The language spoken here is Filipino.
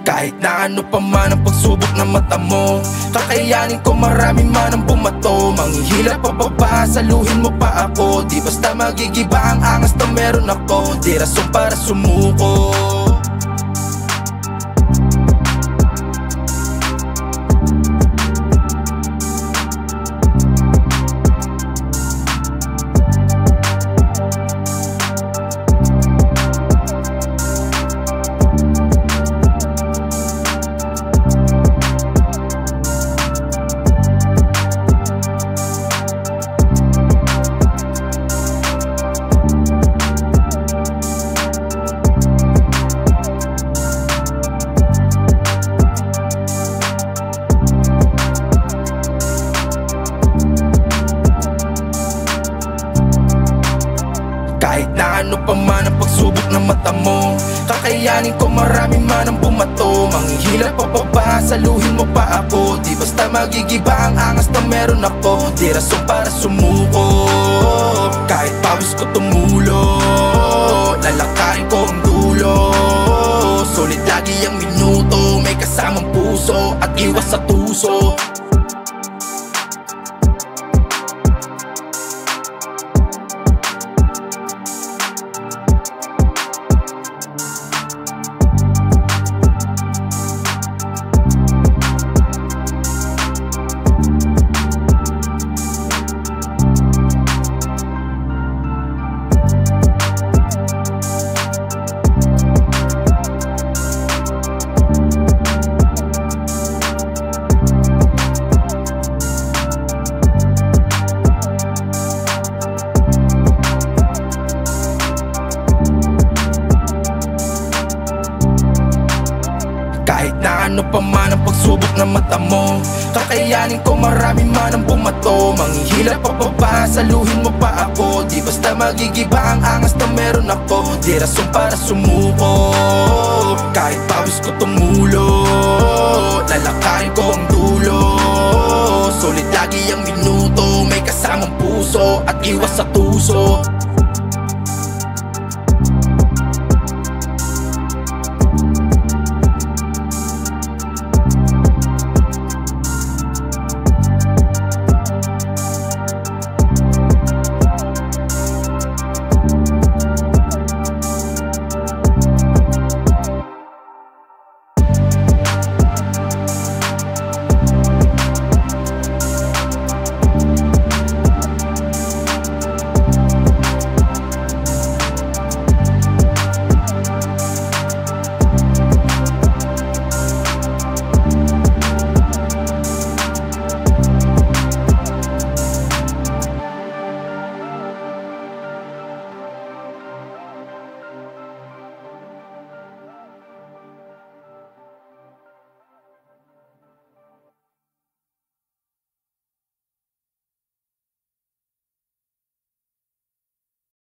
Kahit na ano pa man ang pagsubok ng mata mo, kakayanin ko marami man ang bumato. Manghihilap pababa, saluhin mo pa ako. Di basta magigiba ang angas na meron ako. Di rason para sumuko. Kahit na ano pa man ang pagsubok ng mata mo, kakayanin ko marami man ang bumato. Manghihilap pababa, saluhin mo pa ako. Di basta magigiba ang angas na meron ako. Di rason para sumuko. Kahit pawis ko tumulo, lalakarin ko ang dulo. Sulit lagi ang minuto, may kasamang puso at iwas sa tuso. Kahit na ano pa man ang pagsubok ng mata mo, kakayanin ko marami man ang bumato. Manghihilap pababa, saluhin mo pa ako. Di basta magigiba ang angas na meron ako. Di rason para sumuko. Kahit pawis ko tumulo, lalakarin ko ang dulo. Sulit lagi ang minuto, may kasamang puso at iwas sa tuso.